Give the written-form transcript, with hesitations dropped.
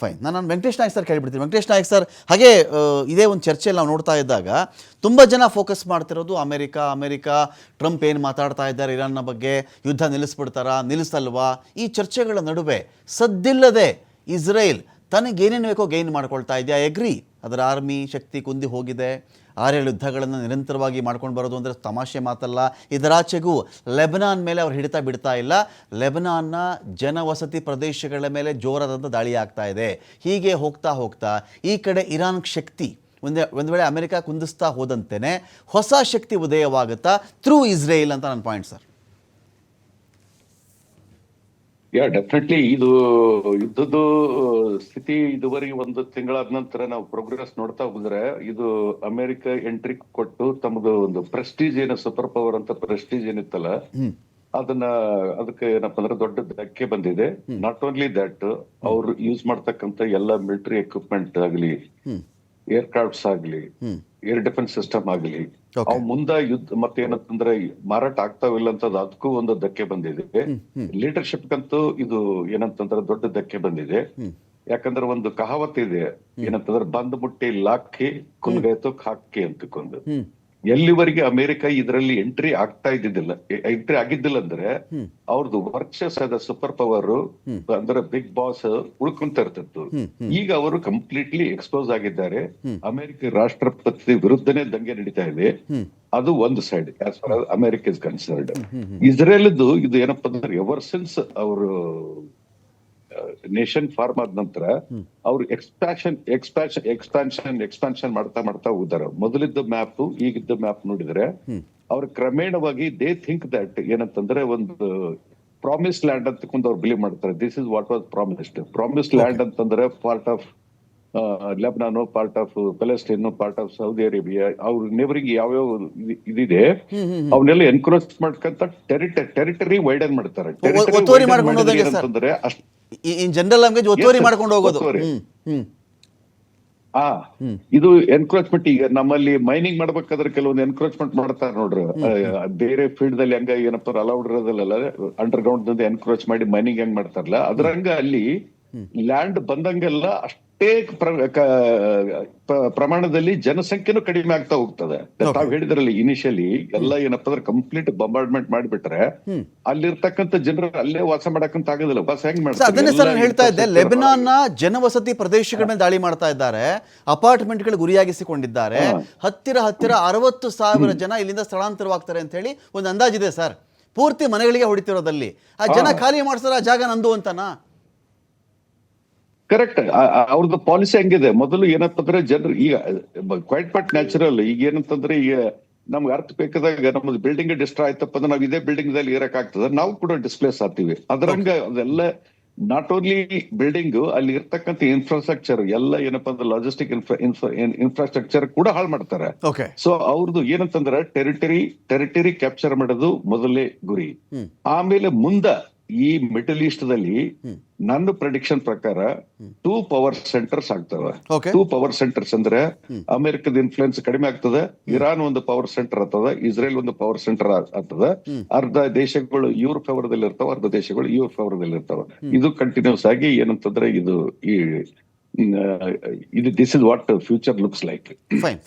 Fine. ನಾನು Venkatesh Nayak sir ಕೇಳಿಬಿಡ್ತೀನಿ. Venkatesh Nayak sir, ಹಾಗೆ ಇದೇ ಒಂದು ಚರ್ಚೆಯಲ್ಲಿ ನಾವು ನೋಡ್ತಾ ಇದ್ದಾಗ ತುಂಬ ಜನ ಫೋಕಸ್ ಮಾಡ್ತಿರೋದು ಅಮೆರಿಕ ಟ್ರಂಪ್ ಏನು ಮಾತಾಡ್ತಾ ಇದ್ದಾರೆ ಇರಾನ್ನ ಬಗ್ಗೆ, ಯುದ್ಧ ನಿಲ್ಲಿಸ್ಬಿಡ್ತಾರಾ ನಿಲ್ಲಿಸಲ್ವಾ, ಈ ಚರ್ಚೆಗಳ ನಡುವೆ ಸದ್ದಿಲ್ಲದೆ ಇಸ್ರೇಲ್ ತನಗೇನೇನು ಬೇಕೋ ಗೈನ್ ಮಾಡ್ಕೊಳ್ತಾ ಇದೆಯಾ. ಎಗ್ರಿ, ಅದರ ಆರ್ಮಿ ಶಕ್ತಿ ಕುಂದಿ ಹೋಗಿದೆ, 6-7 ಯುದ್ಧಗಳನ್ನು ನಿರಂತರವಾಗಿ ಮಾಡ್ಕೊಂಡು ಬರೋದು ಅಂದರೆ ತಮಾಷೆ ಮಾತಲ್ಲ. ಇದರಾಚೆಗೂ ಲೆಬನಾನ್ ಮೇಲೆ ಅವ್ರು ಹಿಡಿತಾ ಬಿಡ್ತಾ ಇಲ್ಲ. ಲೆಬನಾನ್ನ ಜನವಸತಿ ಪ್ರದೇಶಗಳ ಮೇಲೆ ಜೋರಾದಂಥ ದಾಳಿ ಆಗ್ತಾ ಇದೆ. ಹೀಗೆ ಹೋಗ್ತಾ ಈ ಕಡೆ ಇರಾನ್ ಶಕ್ತಿ ಒಂದು ವೇಳೆ ಅಮೆರಿಕ ಕುಂದಿಸ್ತಾ ಹೋದಂತೆಯೇ ಹೊಸ ಶಕ್ತಿ ಉದಯವಾಗುತ್ತಾ ಥ್ರೂ ಇಸ್ರೇಲ್ ಅಂತ ನನ್ನ ಪಾಯಿಂಟ್ ಸರ್. ಡೆಫಿನೆಟ್ಲಿ ಇದು ಯುದ್ಧದ ಸ್ಥಿತಿ ಇದುವರೆಗೆ 1 ತಿಂಗಳಾದ ನಂತರ ನಾವು ಪ್ರೋಗ್ರೆಸ್ ನೋಡ್ತಾ ಹೋದ್ರೆ ಇದು ಅಮೆರಿಕ ಎಂಟ್ರಿ ಕೊಟ್ಟು ತಮ್ಮದು ಒಂದು ಪ್ರೆಸ್ಟೀಜ್ ಏನು ಸೂಪರ್ ಪವರ್ ಅಂತ ಪ್ರೆಸ್ಟೀಜ್ ಏನಿತ್ತಲ್ಲ ಅದಕ್ಕೆ ಏನಪ್ಪಾ ಅಂದ್ರೆ ದೊಡ್ಡ ಧಕ್ಕೆ ಬಂದಿದೆ. ನಾಟ್ ಓನ್ಲಿ ದಟ್, ಅವ್ರು ಯೂಸ್ ಮಾಡ್ತಕ್ಕಂತ ಎಲ್ಲ ಮಿಲಿಟರಿ ಎಕ್ವಿಪ್ಮೆಂಟ್ ಆಗ್ಲಿ, ಏರ್ ಕ್ರಾಫ್ಟ್ಸ್ ಆಗ್ಲಿ, ಏರ್ ಡಿಫೆನ್ಸ್ ಸಿಸ್ಟಮ್ ಆಗ್ಲಿ, ಅವ್ ಮುಂದ ಯುದ್ಧ ಮತ್ತೇನಂತಂದ್ರೆ ಮಾರಾಟ ಆಗ್ತಾವಿಲ್ಲ ಅಂತ ಅದಕ್ಕೂ ಒಂದು ಧಕ್ಕೆ ಬಂದಿದೆ. ಲೀಡರ್ಶಿಪ್ ಕಂತೂ ಇದು ಏನಂತಂದ್ರೆ ದೊಡ್ಡ ಧಕ್ಕೆ ಬಂದಿದೆ. ಯಾಕಂದ್ರೆ ಒಂದು ಕಹಾವತ್ ಇದೆ ಏನಂತಂದ್ರೆ ಬಂದ್ ಮುಟ್ಟಿ ಲಾಕಿ ಕುಲ್ಗಾಯ್ತು ಹಾಕಿ ಅಂತಕೊಂಡು. ಎಲ್ಲಿವರೆಗೆ ಅಮೆರಿಕ ಇದರಲ್ಲಿ ಎಂಟ್ರಿ ಆಗಿದ್ದಿಲ್ಲ ಅಂದ್ರೆ ಅವ್ರದ್ದು ವರ್ಚಸ್ ಅದ ಸೂಪರ್ ಪವರ್ ಅಂದ್ರೆ ಬಿಗ್ ಬಾಸ್ ಉಳ್ಕೊಂತ ಇರ್ತಿತ್ತು. ಈಗ ಅವರು ಕಂಪ್ಲೀಟ್ಲಿ ಎಕ್ಸ್ಪೋಸ್ ಆಗಿದ್ದಾರೆ. ಅಮೆರಿಕ ರಾಷ್ಟ್ರಪತಿ ವಿರುದ್ಧನೇ ದಂಗೆ ನಡೀತಾ ಇದೆ. ಅದು ಒಂದು side as far as America is concerned. ಇಸ್ರೇಲ್ದು ಇದು ಏನಪ್ಪಾ ಅಂದ್ರೆ ಎವರ್ ಸಿನ್ಸ್ ಅವರು ನೇಷನ್ ಫಾರ್ಮ್ ಆದ ನಂತರ ಅವ್ರು ಎಕ್ಸ್ಪಾನ್ಷನ್ ಮಾಡ್ತಾ ಹೋದಾರ. ಮೊದಲಿದ್ದ ಮ್ಯಾಪ್ ಈಗಿದ್ದ ಮ್ಯಾಪ್ ನೋಡಿದ್ರೆ ಅವ್ರ ಕ್ರಮೇಣವಾಗಿ ದೇ ಥಿಂಕ್ ದಟ್ ಏನಂತಂದ್ರೆ ಒಂದು ಪ್ರಾಮಿಸ್ ಲ್ಯಾಂಡ್ ಅಂತ ಅವ್ರು ಬಿಲೀವ್ ಮಾಡ್ತಾರೆ. This is what was promise land ಅಂತಂದ್ರೆ part of Lebanon, part of Palestine, part of Saudi Arabia, ಅವ್ರ ನೇಬರಿಂಗ್ ಯಾವ್ಯಾವ ಇದಿದೆ ಅವನ್ನೆಲ್ಲ ಎನ್ಕ್ರೋಚ್ ಮಾಡ್ಕಂತ ಟೆರಿಟರಿ ವೈಡನ್ ಮಾಡ್ತಾರೆ. ಅಂತಂದ್ರೆ ಜನರಲ್ ಲ್ಯಾಂಗ್ವೇಜ್ ಒತ್ತುವರಿ ಮಾಡ್ಕೊಂಡು ಹೋಗೋದು. ಇದು ಎನ್ಕ್ರೋಚ್ಮೆಂಟ್. ಈಗ ನಮ್ಮಲ್ಲಿ ಮೈನಿಂಗ್ ಮಾಡ್ಬೇಕಾದ್ರೆ ಕೆಲವೊಂದು ಎನ್ಕ್ರೋಚ್ಮೆಂಟ್ ಮಾಡ್ತಾರೆ ನೋಡ್ರಿ, ಬೇರೆ ಫೀಲ್ಡ್ ದಲ್ಲಿ ಹೆಂಗ ಏನಪ್ಪ ಅಲೌಡ್ ಇರೋದಿಲ್ಲ ಅಂಡರ್ ಗ್ರೌಂಡ್ ಎನ್ಕ್ರೋಚ್ ಮಾಡಿ ಮೈನಿಂಗ್ ಹೆಂಗ್ ಮಾಡ್ತಾರಲ್ಲ ಅದ್ರಂಗ ಅಲ್ಲಿ ಲ್ಯಾಂಡ್ ಬಂದಂಗೆಲ್ಲ ಅಷ್ಟೇ ಪ್ರಮಾಣದಲ್ಲಿ ಜನಸಂಖ್ಯೆನೂ ಕಡಿಮೆ ಆಗ್ತಾ ಹೋಗ್ತದೆ. ತಾವ್ ಹೇಳಿದ್ರಲ್ಲಿ ಇನಿಷಿಯಲಿ ಎಲ್ಲ ಏನಪ್ಪ ಅಂದ್ರೆ ಕಂಪ್ಲೀಟ್ ಬಂಬಾರ್ಡ್ಮೆಂಟ್ ಮಾಡಿಬಿಟ್ರೆ ಅಲ್ಲಿರ್ತಕ್ಕಂಥ ಜನರು ಅಲ್ಲೇ ವಾಸ ಮಾಡಕ್ಕಂತ ಆಗೋದಿಲ್ಲ. ವಾಸ ಹೆಂಗ್ ಮಾಡ್ತಾರೆ? ಅದನ್ನೇ ಸರ್ ಹೇಳ್ತಾ ಇದ್ದೆ, ಲೆಬನಾನ್ ಜನವಸತಿ ಪ್ರದೇಶಗಳ ಮೇಲೆ ದಾಳಿ ಮಾಡ್ತಾ ಇದ್ದಾರೆ, ಅಪಾರ್ಟ್ಮೆಂಟ್ಗಳು ಗುರಿಯಾಗಿಸಿಕೊಂಡಿದ್ದಾರೆ. ಹತ್ತಿರ 60,000 ಜನ ಇಲ್ಲಿಂದ ಸ್ಥಳಾಂತರವಾಗ್ತಾರೆ ಅಂತ ಹೇಳಿ ಒಂದು ಅಂದಾಜಿದೆ ಸರ್. ಪೂರ್ತಿ ಮನೆಗಳಿಗೆ ಹೊಡಿತಿರೋದಲ್ಲಿ ಆ ಜನ ಖಾಲಿ ಮಾಡಿಸ್ತಾರೆ, ಆ ಜಾಗ ನಂದು ಅಂತನಾ? ಕರೆಕ್ಟ್. ಅವ್ರದ್ದು ಪಾಲಿಸಿ ಹಂಗಿದೆ. ಮೊದಲು ಏನಂತಂದ್ರೆ ಜನರು ಈಗ ಕ್ವೈಟ್ ನ್ಯಾಚುರಲ್. ಈಗ ಏನಂತಂದ್ರೆ ಈಗ ನಮ್ಗೆ ಅರ್ಥ ಬೇಕಾದಾಗ ನಮ್ಮದು ಬಿಲ್ಡಿಂಗ್ ಡಿಸ್ಟ್ರಾಯ್ ಆಯ್ತಪ್ಪ ಅಂದ್ರೆ ನಾವ್ ಇದೇ ಬಿಲ್ಡಿಂಗ್ ದಲ್ಲಿ ಇರಕ್ ಆಗ್ತದೆ, ನಾವು ಕೂಡ ಡಿಸ್ಪ್ಲೇಸ್ ಆಗ್ತೀವಿ. ಅದರಂಗ ಅದೆಲ್ಲ ನಾಟ್ ಓನ್ಲಿ ಬಿಲ್ಡಿಂಗ್, ಅಲ್ಲಿ ಇರ್ತಕ್ಕಂಥ ಇನ್ಫ್ರಾಸ್ಟ್ರಕ್ಚರ್ ಎಲ್ಲ ಏನಪ್ಪಾ ಅಂದ್ರೆ ಲಾಜಿಸ್ಟಿಕ್ ಇನ್ಫ್ರಾಸ್ಟ್ರಕ್ಚರ್ ಕೂಡ ಹಾಳು ಮಾಡ್ತಾರೆ. ಸೊ ಅವ್ರದ್ದು ಏನಂತಂದ್ರೆ ಟೆರಿಟರಿ ಕ್ಯಾಪ್ಚರ್ ಮಾಡೋದು ಮೊದಲೇ ಗುರಿ. ಆಮೇಲೆ ಮುಂದ ಈ ಮಿಡಲ್ ಈಸ್ಟ್ ದಲ್ಲಿ ನನ್ನ ಪ್ರೆಡಿಕ್ಷನ್ ಪ್ರಕಾರ 2 ಪವರ್ ಸೆಂಟರ್ಸ್ ಆಗ್ತವೆ. 2 ಪವರ್ ಸೆಂಟರ್ಸ್ ಅಂದ್ರೆ ಅಮೆರಿಕದ ಇನ್ಫ್ಲುಯೆನ್ಸ್ ಕಡಿಮೆ ಆಗ್ತದೆ, ಇರಾನ್ ಒಂದು ಪವರ್ ಸೆಂಟರ್ ಆಗ್ತದ, ಇಸ್ರೇಲ್ ಒಂದು ಪವರ್ ಸೆಂಟರ್ ಆಗ್ತದ. ಅರ್ಧ ದೇಶಗಳು ಇವ್ರ ಫೇವರ್ ದಲ್ಲಿ ಇರ್ತಾವ, ಅರ್ಧ ದೇಶಗಳು ಇವ್ರ ಫೇವರ್ ದಲ್ಲಿ ಇರ್ತಾವ. ಇದು ಕಂಟಿನ್ಯೂಸ್ ಆಗಿ ಏನಂತಂದ್ರೆ ಇದು this is what future looks like. Fine.